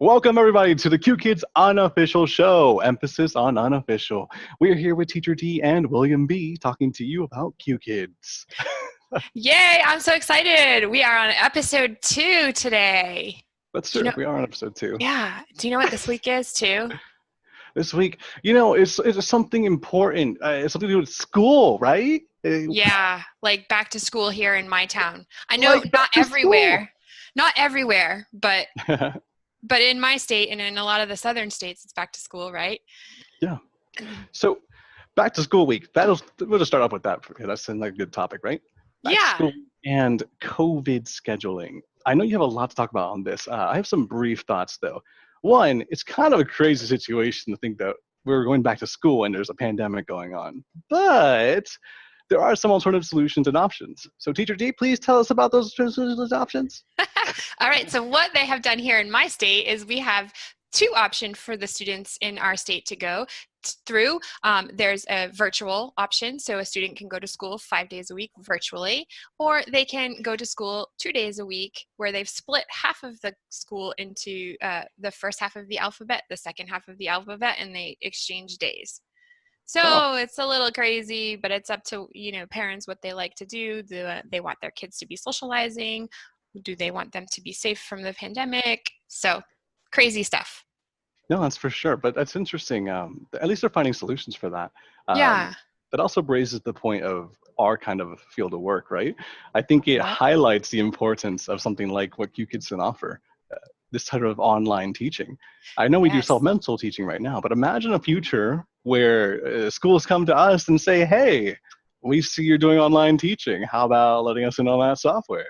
Welcome everybody to the Qkids Unofficial Show, emphasis on unofficial. We're here with Teacher D and William B talking to you about Qkids. Yay, I'm so excited. We are on episode 2 today. That's true, we are on episode 2. Yeah, do you know what this week is too? This week, it's something important. It's something to do with school, right? Yeah, like back to school here in my town. I know Like not everywhere, but in my state and in a lot of the southern states, it's back to school, right? Yeah. So, back to school week. We'll just start off with that because that's a good topic, right? Back to school and COVID scheduling. I know you have a lot to talk about on this. I have some brief thoughts though. One, it's kind of a crazy situation to think that we're going back to school and there's a pandemic going on. But there are some alternative solutions and options. So Teacher D, please tell us about those options. All right, so what they have done here in my state is we have 2 options for the students in our state to go through. There's a virtual option, so a student can go to school 5 days a week virtually, or they can go to school 2 days a week where they've split half of the school into the first half of the alphabet, the second half of the alphabet, and they exchange days. So It's a little crazy, but it's up to parents what they like to do. Do they want their kids to be socializing? Do they want them to be safe from the pandemic? So crazy stuff. No, that's for sure. But that's interesting. At least they're finding solutions for that. Yeah. That also raises the point of our kind of field of work, right? I think it highlights the importance of something like what Qkids can offer, this type of online teaching. I know we do self-mental teaching right now, but imagine a future where schools come to us and say, hey, we see you're doing online teaching. How about letting us in on that software?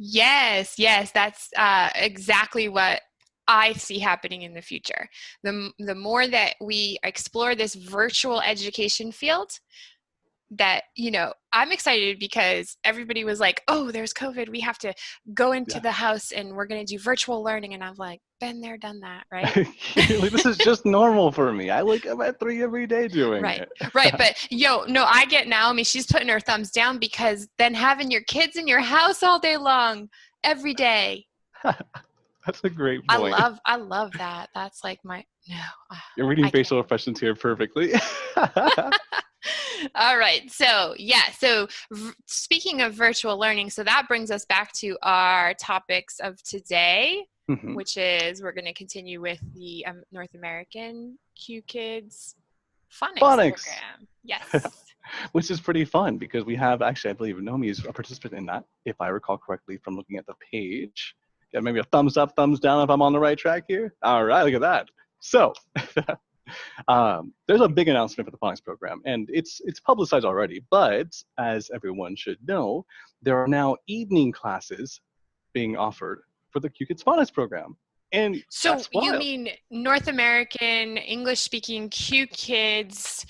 Yes, that's exactly what I see happening in the future. The more that we explore this virtual education field, that, I'm excited because everybody was like, oh, there's COVID. We have to go into the house and we're going to do virtual learning. And I'm like, been there, done that, right? This is just normal for me. I'm at 3 every day doing it. Right. But I get Naomi, she's putting her thumbs down because then having your kids in your house all day long, every day. That's a great point. I love that. That's like You're reading facial expressions here perfectly. All right. So speaking of virtual learning, so that brings us back to our topics of today, which is we're going to continue with the North American Qkids Phonics Program. Yes. Which is pretty fun because we have actually, I believe Naomi is a participant in that, if I recall correctly from looking at the page. Yeah, maybe a thumbs up, thumbs down if I'm on the right track here. All right, look at that. So there's a big announcement for the Phonics program, and it's publicized already, but as everyone should know, there are now evening classes being offered for the Qkids Phonics program. And so you mean North American English-speaking Qkids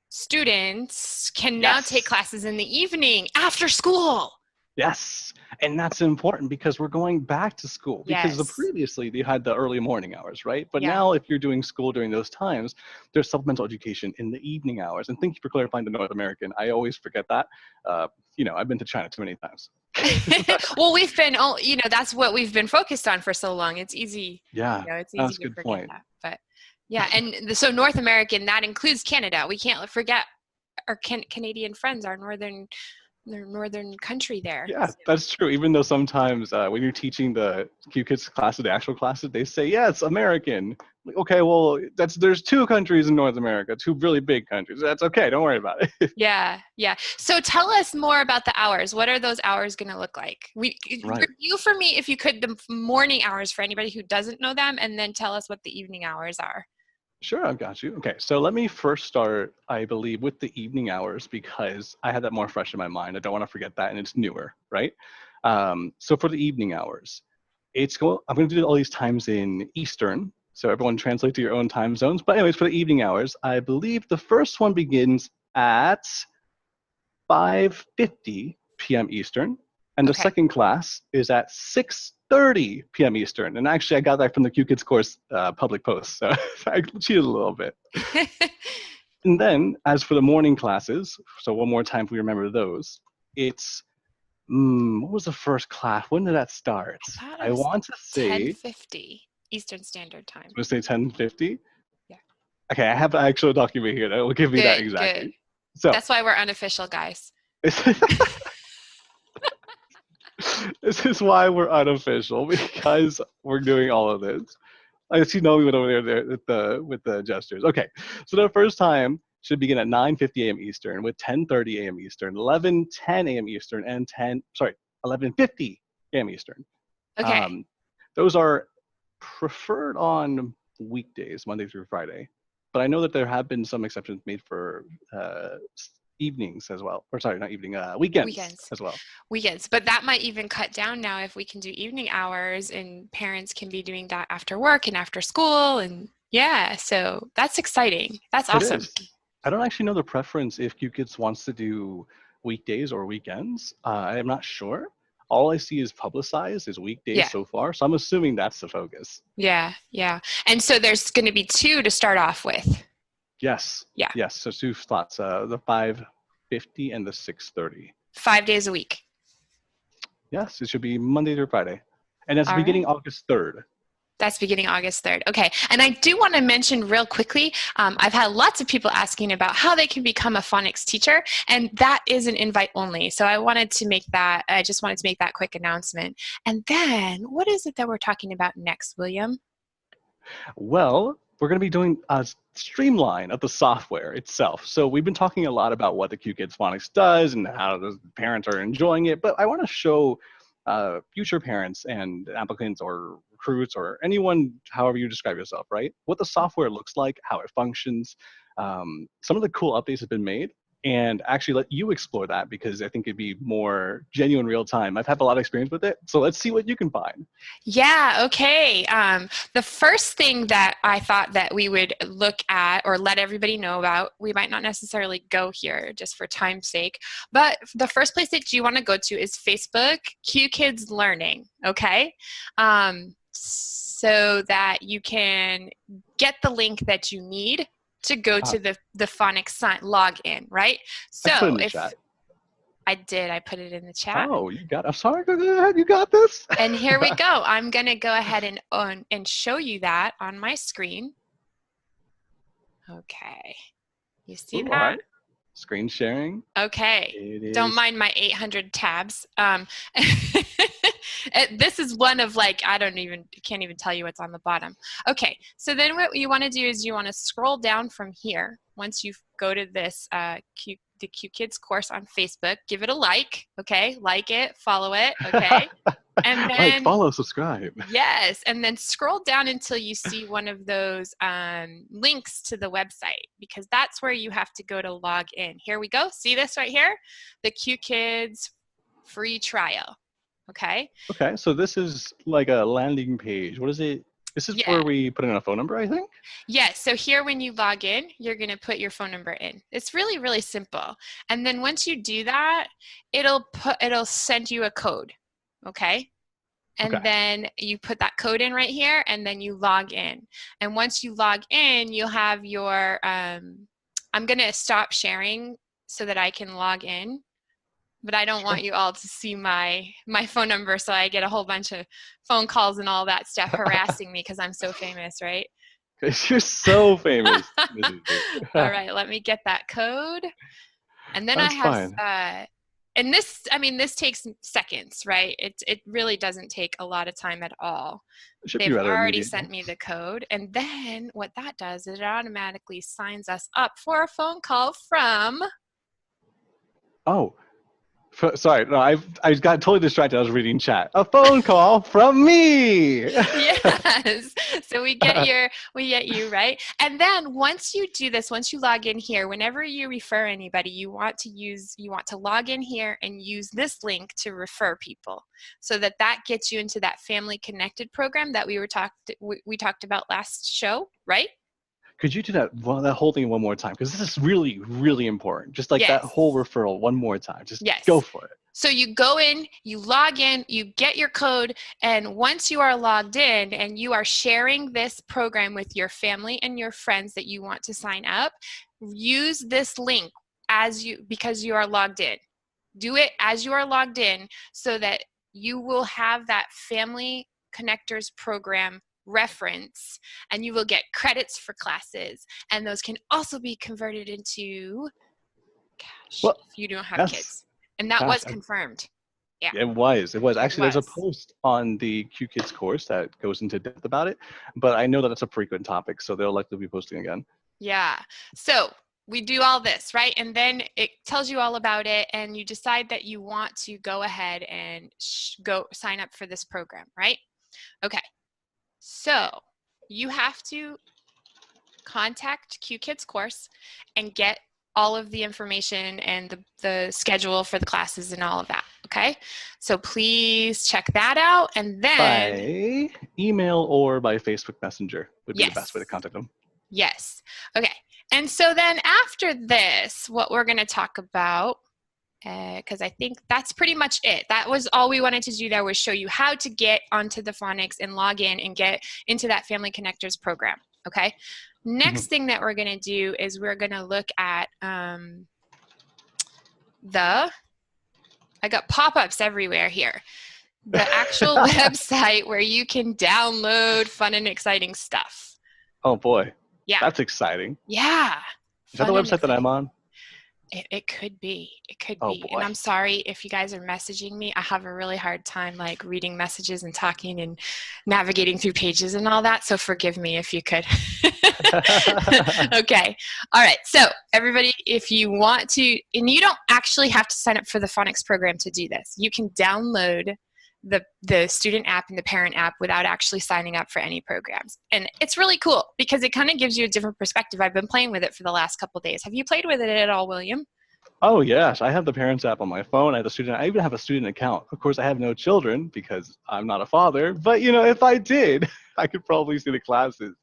students can now take classes in the evening after school? Yes, and that's important because we're going back to school. Because previously they had the early morning hours, right? But now if you're doing school during those times, there's supplemental education in the evening hours. And thank you for clarifying the North American. I always forget that. I've been to China too many times. Well, we've been, that's what we've been focused on for so long. It's easy. Yeah, it's easy to forget that. But and so North American, that includes Canada. We can't forget our Canadian friends, our northern country there. Yeah, that's true. Even though sometimes when you're teaching the Qkids classes, the actual classes, they say, yeah, it's American. Okay, well, there's 2 countries in North America, 2 really big countries. That's okay. Don't worry about it. Yeah. So tell us more about the hours. What are those hours going to look like? Review for me, if you could, the morning hours for anybody who doesn't know them, and then tell us what the evening hours are. Sure, I've got you. Okay, so let me first start, I believe, with the evening hours because I had that more fresh in my mind. I don't want to forget that, and it's newer, right? So for the evening hours, I'm going to do all these times in Eastern, so everyone translate to your own time zones. But anyways, for the evening hours, I believe the first one begins at 5:50 p.m. Eastern, and the second class is at 6:30 p.m. Eastern. And actually, I got that from the Qkids course public post, so I cheated a little bit. And then, as for the morning classes, so one more time if we remember those, it's, what was the first class? When did that start? I want to say 10:50. Eastern Standard Time. I'm going to say 10:50? Yeah. Okay, I have the actual document here that will give me that exactly. Good. So that's why we're unofficial, guys. This is why we're unofficial, because we're doing all of this. I see Nomi went over there with the gestures. Okay, so the first time should begin at 9:50 a.m. Eastern with 10:30 a.m. Eastern, 11:10 a.m. Eastern, and 11:50 a.m. Eastern. Okay. Those are preferred on weekdays, Monday through Friday. But I know that there have been some exceptions made for evenings as well. Or sorry, not evening, weekends as well. Weekends, but that might even cut down now if we can do evening hours and parents can be doing that after work and after school. And yeah, so that's exciting. That's awesome. It is. I don't actually know the preference if Qkids wants to do weekdays or weekends. I am not sure. All I see is publicized is weekdays so far. So I'm assuming that's the focus. Yeah. And so there's going to be 2 to start off with. Yes. Yeah. Yes. So 2 slots, the 5:50 and the 6:30. 5 days a week. Yes, it should be Monday through Friday. And that's beginning August 3rd. That's beginning August 3rd. Okay. And I do want to mention real quickly, I've had lots of people asking about how they can become a phonics teacher, and that is an invite only. So I just wanted to make that quick announcement. And then what is it that we're talking about next, William? Well, we're going to be doing a streamline of the software itself. So we've been talking a lot about what the Qkids Phonics does and how the parents are enjoying it, but I want to show future parents and applicants or recruits or anyone, however you describe yourself, right? What the software looks like, how it functions. Some of the cool updates have been made, and actually let you explore that because I think it'd be more genuine real time. I've had a lot of experience with it, so let's see what you can find. Yeah, okay. The first thing that I thought that we would look at or let everybody know about, we might not necessarily go here just for time's sake, but the first place that you want to go to is Facebook, Qkids Learning, okay? So that you can get the link that you need to go to the phonics login, right? So I put it in the chat. I did. I put it in the chat. Oh, you got it. I'm sorry. Go ahead. You got this. And here we go. I'm going to go ahead and show you that on my screen. Okay. You see that? Right. Screen sharing. Okay. Don't mind my 800 tabs. This is one of can't even tell you what's on the bottom. Okay. So then what you want to do is you want to scroll down from here. Once you go to this the Qkids course on Facebook, give it a like, okay? Like it, follow it, okay? And then follow, subscribe. Yes, and then scroll down until you see one of those links to the website, because that's where you have to go to log in. Here we go. See this right here? The Qkids free trial, okay? Okay, so this is like a landing page. What is it? This is where we put in a phone number, I think? Yes. So here when you log in, you're going to put your phone number in. It's really, really simple. And then once you do that, it'll send you a code, okay? And then you put that code in right here, and then you log in. And once you log in, you'll have your, I'm going to stop sharing so that I can log in. But I don't want you all to see my phone number, so I get a whole bunch of phone calls and all that stuff harassing me because I'm so famous, right? Because you're so famous. All right, let me get that code. And then and this takes seconds, right? It really doesn't take a lot of time at all. They've already sent me the code. And then what that does is it automatically signs us up for a phone call from... Oh. Sorry, no, I got totally distracted. I was reading chat. A phone call from me. Yes. So we get you, right? And then once you do this, once you log in here, whenever you refer anybody, you want to log in here and use this link to refer people, so that gets you into that Family Connected program that we talked about last show, right? Could you do that whole thing one more time? Because this is really, really important. Just like that whole referral one more time. Just go for it. So you go in, you log in, you get your code, and once you are logged in and you are sharing this program with your family and your friends that you want to sign up, use this link because you are logged in. Do it as you are logged in so that you will have that Family Connectors program reference, and you will get credits for classes. And those can also be converted into cash if you don't have kids. And that was confirmed. Yeah. It was. Actually, there's a was. post on the Qkids course that goes into depth about it, but I know that it's a frequent topic, so they'll likely be posting again. Yeah. So we do all this, right? And then it tells you all about it, and you decide that you want to go ahead and go sign up for this program, right? Okay. So you have to contact Qkids course and get all of the information and the schedule for the classes and all of that, okay? So please check that out, and then by email or by Facebook Messenger would be the best way to contact them. Yes. Okay. And so then after this, what we're going to talk about, because I think that's pretty much it. That was all we wanted to do there, was show you how to get onto the phonics and log in and get into that Family Connectors program, okay? Next thing that we're going to do is we're going to look at I got pop-ups everywhere here. The actual website where you can download fun and exciting stuff. Oh boy. Yeah. That's exciting. Yeah. Is that the website that I'm on? It could be. It could Oh, be. boy. And I'm sorry if you guys are messaging me. I have a really hard time like reading messages and talking and navigating through pages and all that. So forgive me if you could. Okay. All right. So everybody, if you want to, and you don't actually have to sign up for the phonics program to do this. You can download the student app and the parent app without actually signing up for any programs. And it's really cool because it kind of gives you a different perspective. I've been playing with it for the last couple of days. Have you played with it at all, William? Oh yes, I have the parents app on my phone. I even have a student account. Of course, I have no children because I'm not a father, but you know, if I did, I could probably see the classes.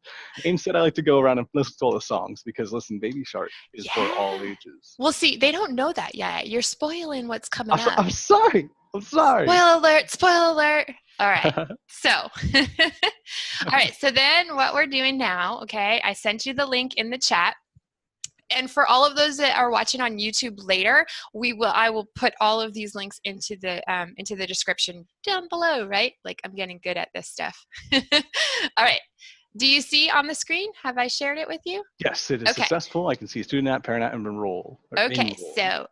Instead, I like to go around and listen to all the songs because listen, Baby Shark is for all ages. Well, see, they don't know that yet. You're spoiling what's coming up. I'm sorry. Spoiler alert, spoiler alert. All right, so, all right, so then what we're doing now, okay, I sent you the link in the chat. And for all of those that are watching on YouTube later, I will put all of these links into the description down below, right? Like I'm getting good at this stuff. All right. Do you see on the screen? Have I shared it with you? Yes, it is successful. I can see student app, parent app, and enroll. Okay, so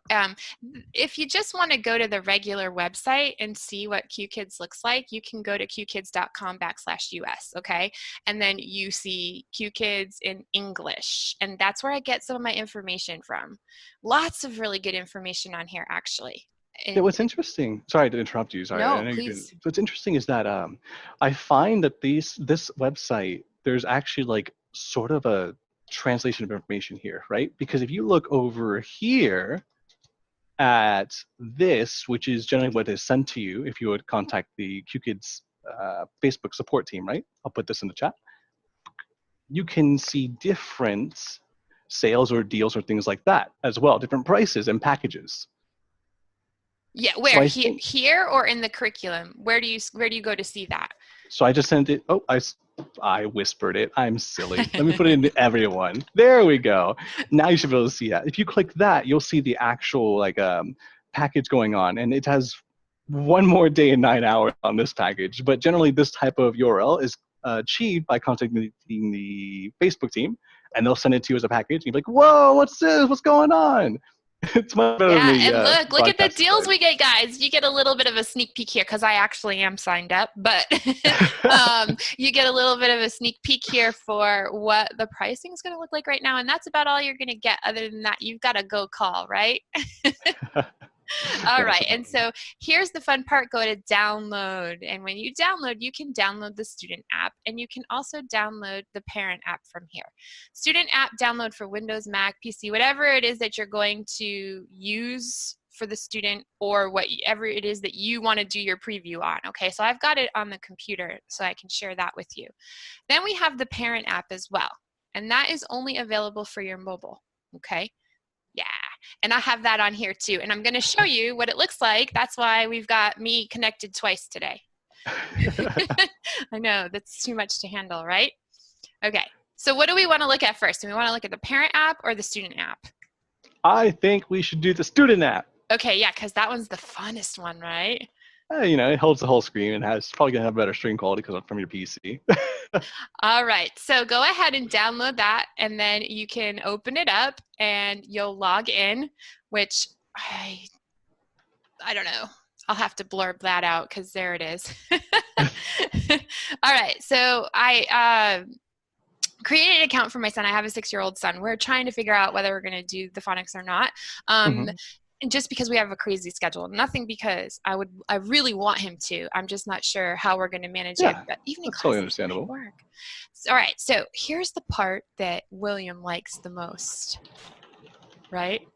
if you just want to go to the regular website and see what Qkids looks like, you can go to qkids.com/US, okay? And then you see Qkids in English, and that's where I get some of my information from. Lots of really good information on here, actually. Yeah, what's interesting, sorry to interrupt you, sorry. No, please. What's interesting is that I find that this website, there's actually like sort of a translation of information here, right? Because if you look over here at this, which is generally what is sent to you if you would contact the Qkids Facebook support team, right? I'll put this in the chat. You can see different sales or deals or things like that as well, different prices and packages. Yeah, where? So here or in the curriculum? Where do you go to see that? So I just sent it. Oh, I whispered it. I'm silly. Let me put it into everyone. There we go. Now you should be able to see that. If you click that, you'll see the actual like package going on, and it has 1 more day and 9 hours on this package. But generally, this type of URL is achieved by contacting the Facebook team, and they'll send it to you as a package. And you're like, "Whoa, what's this? What's going on?" It's much better than me. And look at the deals we get, guys. You get a little bit of a sneak peek here because I actually am signed up, but you get a little bit of a sneak peek here for what the pricing is going to look like right now, and that's about all you're going to get. Other than that, you've got to go call, right? All right, and so here's the fun part. Go to download, and when you download, you can download the student app, and you can also download the parent app from here. Student app, download for Windows, Mac, PC, whatever it is that you're going to use for the student, or whatever it is that you want to do your preview on. Okay, so I've got it on the computer, so I can share that with you. Then we have the parent app as well, and that is only available for your mobile. Okay. Yeah, and I have that on here too, and I'm going to show you what it looks like. That's why we've got me connected twice today. I know, that's too much to handle, right? Okay, so what do we want to look at first? Do we want to look at the parent app or the student app? I think we should do the student app. Okay, yeah, because that one's the funnest one, right? You know, it holds the whole screen and has probably going to have better screen quality because it's from your PC. All right, so go ahead and download that, and then you can open it up and you'll log in, which I don't know. I'll have to blurb that out because there it is. All right, so I created an account for my son. I have a 6-year-old son. We're trying to figure out whether we're going to do the phonics or not. And just because we have a crazy schedule, nothing because I really want him to. I'm just not sure how we're going to manage it. But evening that's totally understandable. Work. So, all right, so here's the part that William likes the most, right?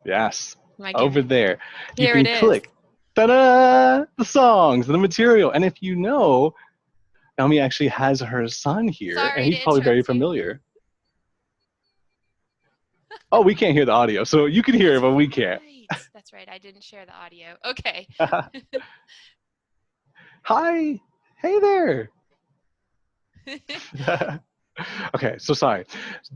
Yes, over there. You can it click, ta-da, the songs, the material. And if you know, Naomi actually has her son here, and he's probably very familiar. Oh, we can't hear the audio, so you can hear it, but we can't. That's right. I didn't share the audio. Okay. Hi. Hey there. Okay, so sorry.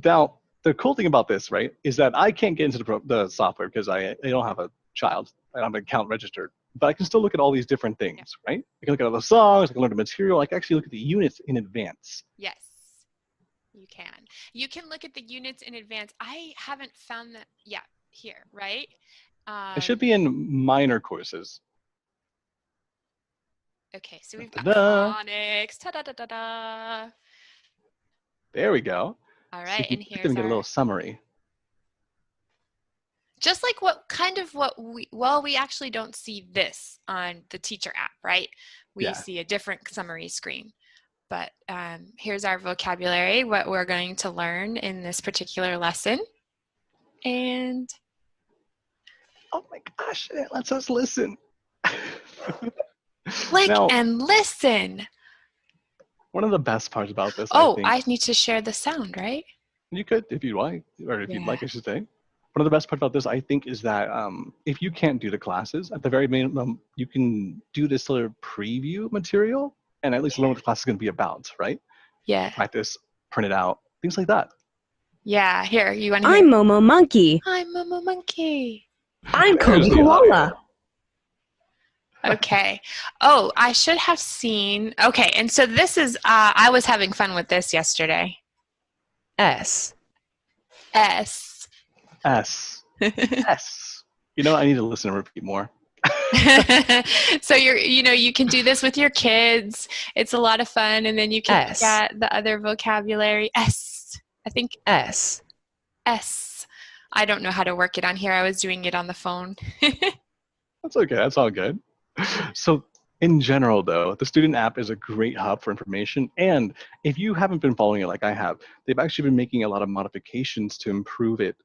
Now, the cool thing about this, right, is that I can't get into the software because I don't have a child. I don't have an account registered. But I can still look at all these different things, right? I can look at all the songs, I can learn the material, I can actually look at the units in advance. Yes, you can. You can look at the units in advance. I haven't found that yet here, right? It should be in minor courses. Okay, so we've got phonics. Ta-da-da-da-da. There we go. All right, so and here's get a little summary. Just like we actually don't see this on the teacher app, right? We see a different summary screen. But here's our vocabulary, what we're going to learn in this particular lesson. And oh my gosh, it lets us listen. Click and listen. One of the best parts about this, I need to share the sound, right? You could, if you'd like, or if you'd like, I should say. One of the best parts about this, I think, is that if you can't do the classes, at the very minimum, you can do this sort of preview material and at least learn what the class is going to be about, right? Yeah. Practice, print it out, things like that. Yeah, here, you want to hear? I'm Momo Monkey. I'm Momo Monkey. I'm Cody Koala. Okay. Oh, I should have seen. Okay, and so this is, I was having fun with this yesterday. S. S. S. S. You know, I need to listen and repeat more. So you can do this with your kids. It's a lot of fun, and then you can get the other vocabulary. S. I think S. S. I don't know how to work it on here. I was doing it on the phone. That's okay. That's all good. So in general, though, the student app is a great hub for information. And if you haven't been following it like I have, they've actually been making a lot of modifications to improve it,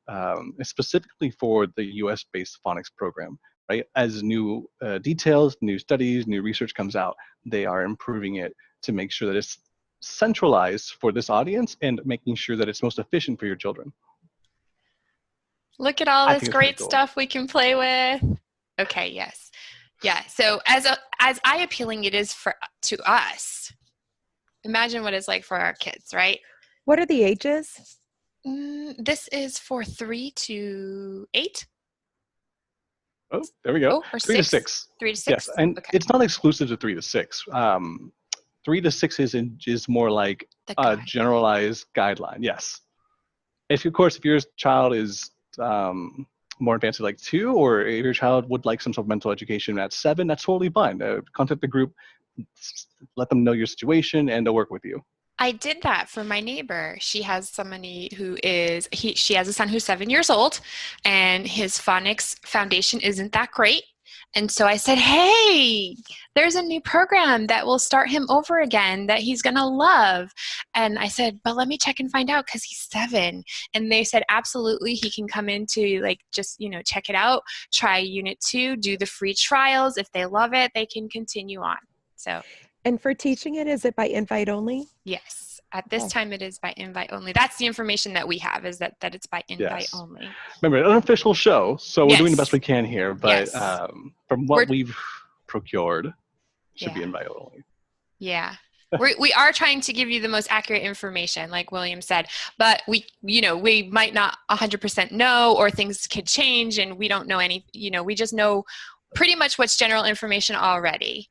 specifically for the US-based phonics program, right? As new details, new studies, new research comes out, they are improving it to make sure that it's centralized for this audience and making sure that it's most efficient for your children. Look at all this great stuff we can play with. Okay, yes. Yeah, so as eye-appealing it is to us, imagine what it's like for our kids, right? What are the ages? This is for 3 to 8. Oh, there we go. Oh, or 3 to 6. 3 to 6. Yes, and it's not exclusive to 3 to 6. 3 to 6 is more like a generalized guideline. Yes. If your child is more advanced at like 2, or if your child would like some supplemental education at 7, that's totally fine. Contact the group, let them know your situation, and they'll work with you. I did that for my neighbor. She has somebody she has a son who's 7 years old, and his phonics foundation isn't that great. And so I said, hey, there's a new program that will start him over again that he's going to love. And I said, but let me check and find out because he's 7. And they said, absolutely, he can come in to just, check it out, try Unit 2, do the free trials. If they love it, they can continue on. So. And for teaching it, is it by invite only? Yes. At this time, it is by invite only. That's the information that we have, is that it's by invite only. Remember, an unofficial show, so we're doing the best we can here. But from what we've procured, it should be invite only. Yeah. We are trying to give you the most accurate information, like William said. But we might not 100% know, or things could change, and we don't know any. We just know pretty much what's general information already.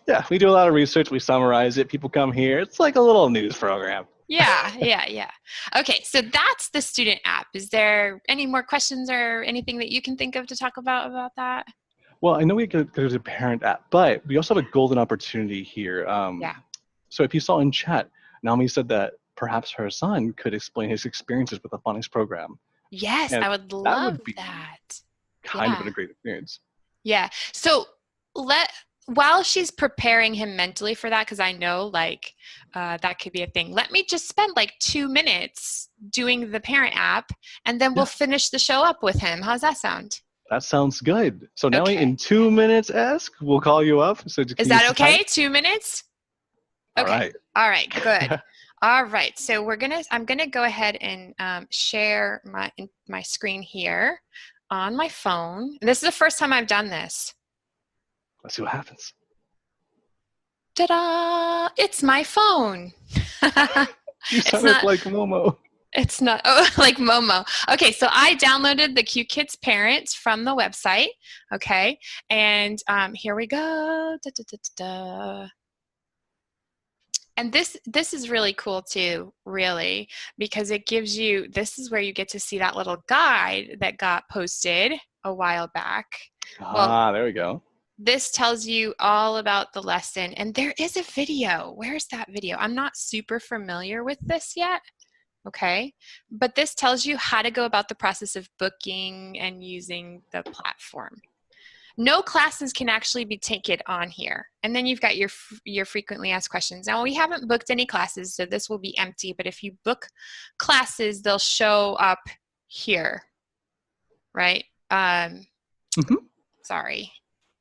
Yeah, we do a lot of research. We summarize it. People come here. It's like a little news program. Yeah. Okay, so that's the student app. Is there any more questions or anything that you can think of to talk about that? Well, I know we could go to the parent app, but we also have a golden opportunity here. Yeah. So if you saw in chat, Naomi said that perhaps her son could explain his experiences with the phonics program. Yes, And I would that love would be that. kind of a great experience. Yeah. So while she's preparing him mentally for that, because I know like that could be a thing, let me just spend like 2 minutes doing the parent app, and then we'll finish the show up with him. How's that sound? That sounds good. So now Okay. in 2 minutes, we'll call you up. So is that okay? 2 minutes? Okay. All right. Good. All right. So I'm gonna go ahead and share my screen here on my phone. This is the first time I've done this. Let's see what happens. Ta-da! It's my phone. You sounded like Momo. It's not, like Momo. Okay, so I downloaded the Qkids Parents from the website, okay? And here we go. Da, da, da, da, da. And this is really cool too, really, because it gives you, this is where you get to see that little guide that got posted a while back. There we go. This tells you all about the lesson, and there is a video. Where's that video? I'm not super familiar with this yet, okay? But this tells you how to go about the process of booking and using the platform. No classes can actually be taken on here. And then you've got your frequently asked questions. Now, we haven't booked any classes, so this will be empty, but if you book classes, they'll show up here, right? Sorry.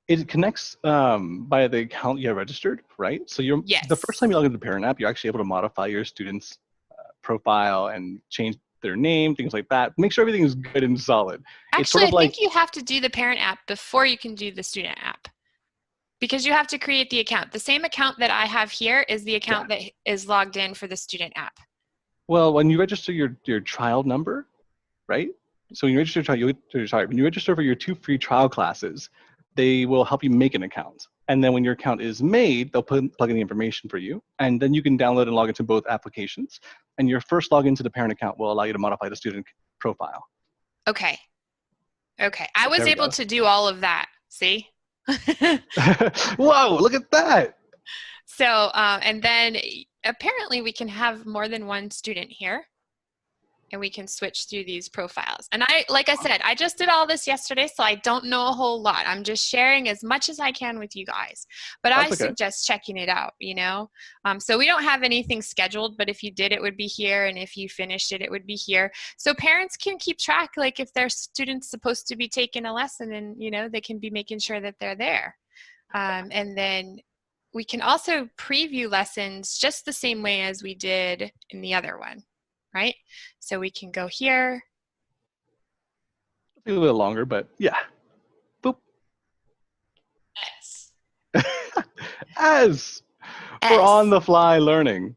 It connects by the account you have registered, right? So the first time you log into the parent app, you're actually able to modify your student's profile and change their name, things like that. Make sure everything is good and solid. Actually, it's sort of I think you have to do the parent app before you can do the student app, because you have to create the account. The same account that I have here is the account that is logged in for the student app. Well, when you register your child number, right? So when you register when you register for your 2 free trial classes, they will help you make an account. And then when your account is made, they'll plug in the information for you. And then you can download and log into both applications. And your first login to the parent account will allow you to modify the student profile. Okay. I was able to do all of that. See? Whoa, look at that. So, and then apparently we can have more than one student here. And we can switch through these profiles. And like I said, I just did all this yesterday, so I don't know a whole lot. I'm just sharing as much as I can with you guys. But I suggest checking it out, you know? So we don't have anything scheduled, but if you did, it would be here. And if you finished it, it would be here. So parents can keep track, like if their student's supposed to be taking a lesson, and, you know, they can be making sure that they're there. And then we can also preview lessons just the same way as we did in the other one. Right? So we can go here. A little bit longer, but yeah. Boop. S. For on-the-fly learning.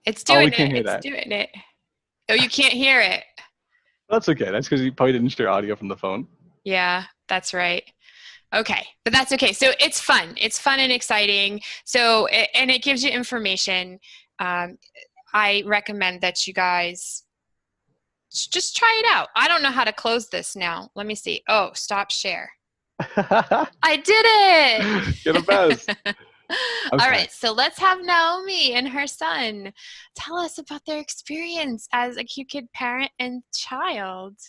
It's doing it. It's doing it. Oh, you can't hear it. That's okay. That's because you probably didn't share audio from the phone. Yeah, that's right. Okay, but that's okay. So it's fun. It's fun and exciting. So, and it gives you information. I recommend that you guys just try it out. I don't know how to close this now. Let me see. Oh, stop share. I did it. You're the best. Okay. All right, so let's have Naomi and her son tell us about their experience as a Qkid parent and student.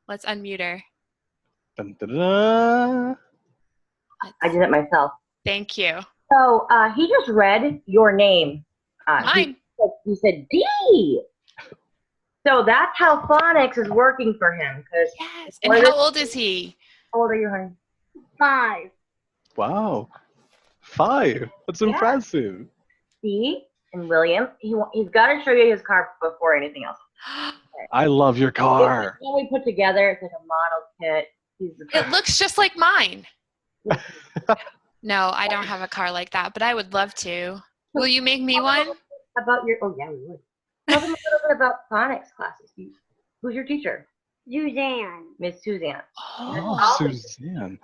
Let's unmute her. Dun, dun, dun. I did it myself. Thank you. So he just read your name. Mine. He said D. So that's how phonics is working for him. Yes. And how old is he? How old are you, honey? 5. Wow. 5. That's impressive. See? And William, he's got to show you his car before anything else. Okay. I love your car. It's all we put together. It's like a model kit. It looks just like mine. No, I don't have a car like that, but I would love to. Will you make me one? About your, oh yeah, we would. Tell them a little bit about phonics classes. Who's your teacher? Suzanne. Miss Suzanne. Oh, Suzanne.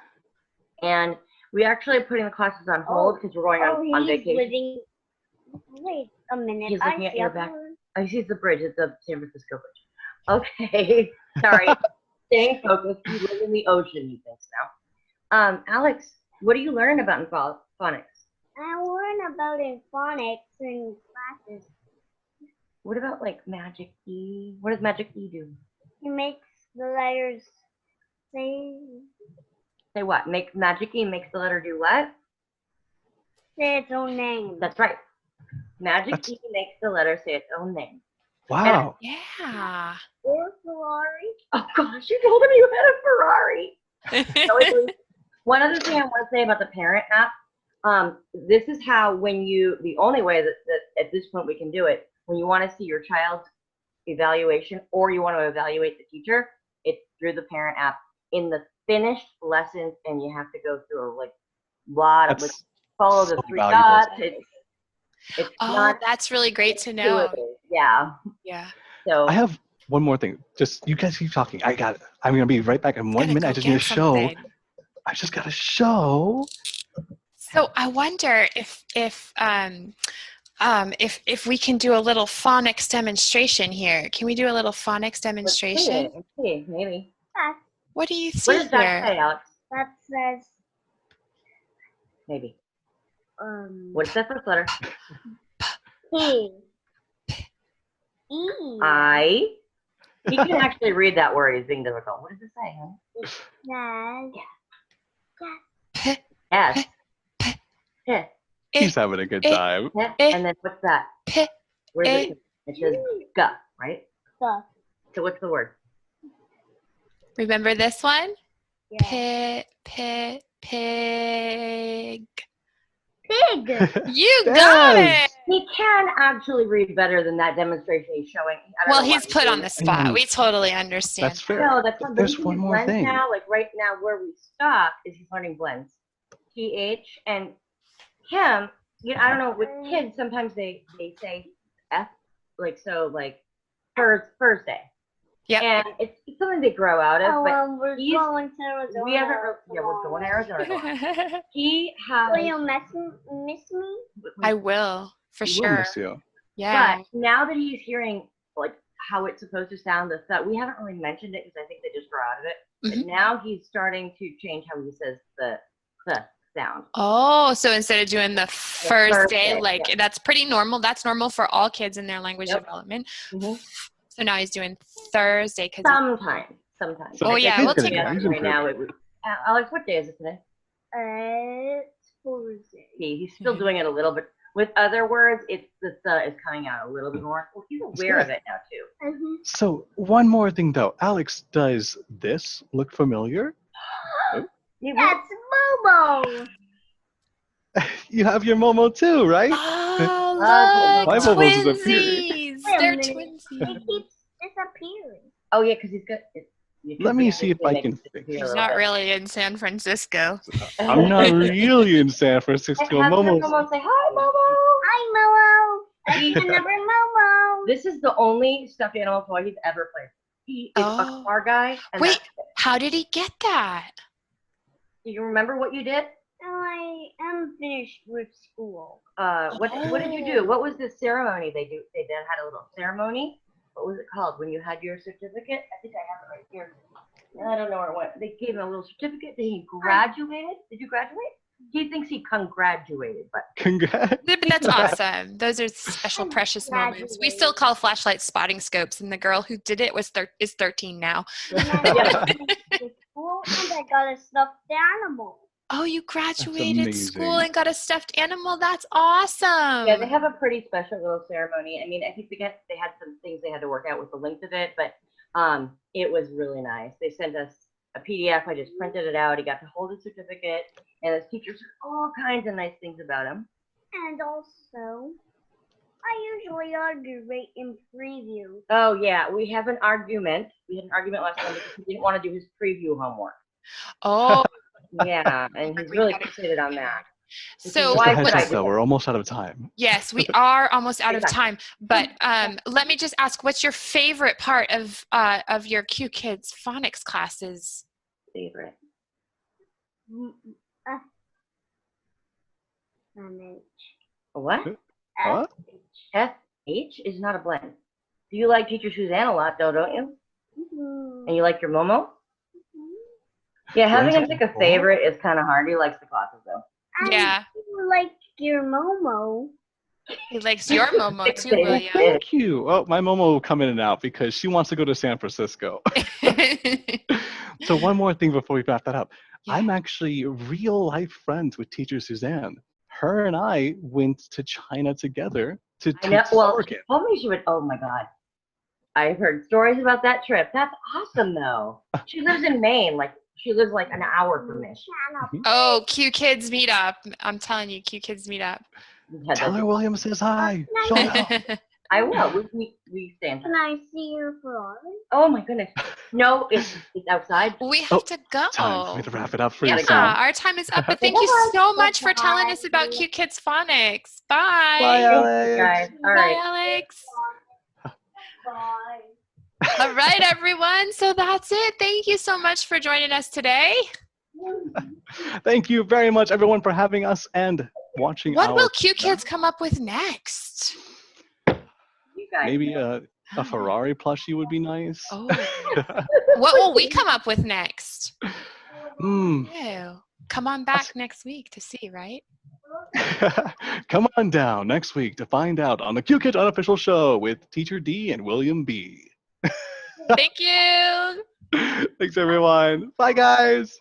And we actually are putting the classes on hold because we're going on vacation. Wait a minute. He's looking at your back. Oh, he sees the bridge. It's the San Francisco Bridge. Okay. Sorry. Staying focused. He lives in the ocean, he thinks now. Alex, what do you learn about in phonics? I learn about in phonics in classes. What about like Magic E? What does Magic E do? It makes the letters say what? Magic E makes the letter do what? say its own name. That's right. Magic E makes the letter say its own name. Wow. Yeah. Or Ferrari. Oh gosh, you told him you had a Ferrari. One other thing I want to say about the parent app. This is how the only way that at this point we can do it, when you want to see your child's evaluation or you want to evaluate the teacher, it's through the parent app in the finished lessons, and you have to go through a lot of follow the 3 dots. It's not that's really great to know. Yeah. Yeah. So I have one more thing. Just you guys keep talking. I got it. I'm gonna be right back in 1 minute. I just need to show. I just gotta show. So I wonder if we can do a little phonics demonstration here. Can we do a little phonics demonstration? Let's see, maybe. What do you see What does that here? say, Alex? That says Maybe. What's that first letter? P. E. I. You can actually read that word. It's being difficult. What does it say, Says Yes. Yes. He's having a good time. And then what's that? Where's it? It says G, right? the. So what's the word? Remember this one? Yeah. Pig. Pig. You got Yes. it. He can actually read better than that demonstration he's showing. Well, he's put on the spot. We totally understand. That's fair. No, that's not. There's one more blends thing. now. Like right now, where we stop is he's learning blends. TH and him. You know, I don't know. With kids, sometimes they say F, like so, like Thursday. Yeah. And it's something they grow out of. But We're going to Arizona. we haven't. Yeah, we're going to Arizona. He has. Will you miss me? I will, for We will sure. miss you. Yeah. But now that he's hearing like how it's supposed to sound, the stuff we haven't really mentioned it because I think they just grow out of it. But now he's starting to change how he says the sound. Oh, so instead of doing the first day, like yeah. that's pretty normal. That's normal for all kids in their language development. So now he's doing Thursday because Sometimes. Oh, yeah, we'll take right now. Alex, what day is it today? It's Thursday. He's still doing it a little bit. With other words, the is coming out a little bit more. Well, he's aware of it now too. So one more thing though, Alex, does this look familiar? That's Momo. You have your Momo too, right? Oh, My look, Momo's disappearing. twinsies. They're It twinsies. keeps disappearing. Oh yeah, because he's got. Let me see if I can fix He's it. not really in San Francisco. I'm not really in San Francisco. Have Momo. Momo say hi, Momo. Hi, Momo. That's another Momo. This is the only stuffed animal toy he's ever played. He is a car guy. And Wait, how did he get that? do you remember what you did? I am finished with school. What did you do? What was the ceremony they do? They then had a little ceremony. What was it called when you had your certificate? I think I have it right here. I don't know where it went. They gave him a little certificate. Then he graduated. Did you graduate? He thinks he congratulated, but Congrats. But that's awesome. Those are special, precious moments. We still call flashlights spotting scopes, and the girl who did it is 13 now. And I finished school and I got a stuffed animal. Oh, you graduated amazing. school and got a stuffed animal? That's awesome. yeah, they have a pretty special little ceremony. I mean, I think they had some things they had to work out with the length of it, but it was really nice. They sent us a PDF. I just printed it out. He got to hold his certificate, and his teachers said all kinds of nice things about him. And also, I usually argue in preview. Oh yeah, we have an argument. We had an argument last time because he didn't want to do his preview homework. Oh, Yeah, and he's really fixated on that. So Just a Why heads would I up, do though, that? we're almost out of time. yes, we are almost out of Exactly. time. But let me just ask, what's your favorite part of your Qkids phonics classes? Favorite. What? What? FH is not a blend. You like Teacher Suzanne a lot, though, don't you? And you like your Momo? Yeah, having him pick a favorite is kind of hard. He likes the classes, though. Yeah. You like your Momo. He likes your Momo too, Well, William. Thank you. Oh, my Momo will come in and out because she wants to go to San Francisco. So one more thing before we wrap that up. Yeah. I'm actually real life friends with Teacher Suzanne. Her and I went to China together to I know. teach Well, summer she camp. told me she would. Oh my God. I've heard stories about that trip. That's awesome, though. She lives in Maine. Like, she lives like an hour from me. Oh, Qkids meetup. I'm telling you, Qkids meetup. Tell her William says hi. She'll know. I will. We stay in touch. Can I see your Ferrari? Oh my goodness. No, it's outside. We have to go. Time for me to wrap it up for you. Yeah, So. our time is up. But thank you so much for telling us about Qkids phonics. Bye. Bye, Thank Alex. you, guys. All Bye, right. Alex. Bye. All right, everyone. So that's it. Thank you so much for joining us today. Thank you very much, everyone, for having us and watching. What will Qkids come up with next? You guys. Maybe a Ferrari plushie would be nice. Oh. What will we come up with next? Hmm. Oh, come on back next week to see, right? Come on down next week to find out on the Qkids Unofficial Show with Teacher D and William B. Thank you. Thanks, everyone. Bye, guys.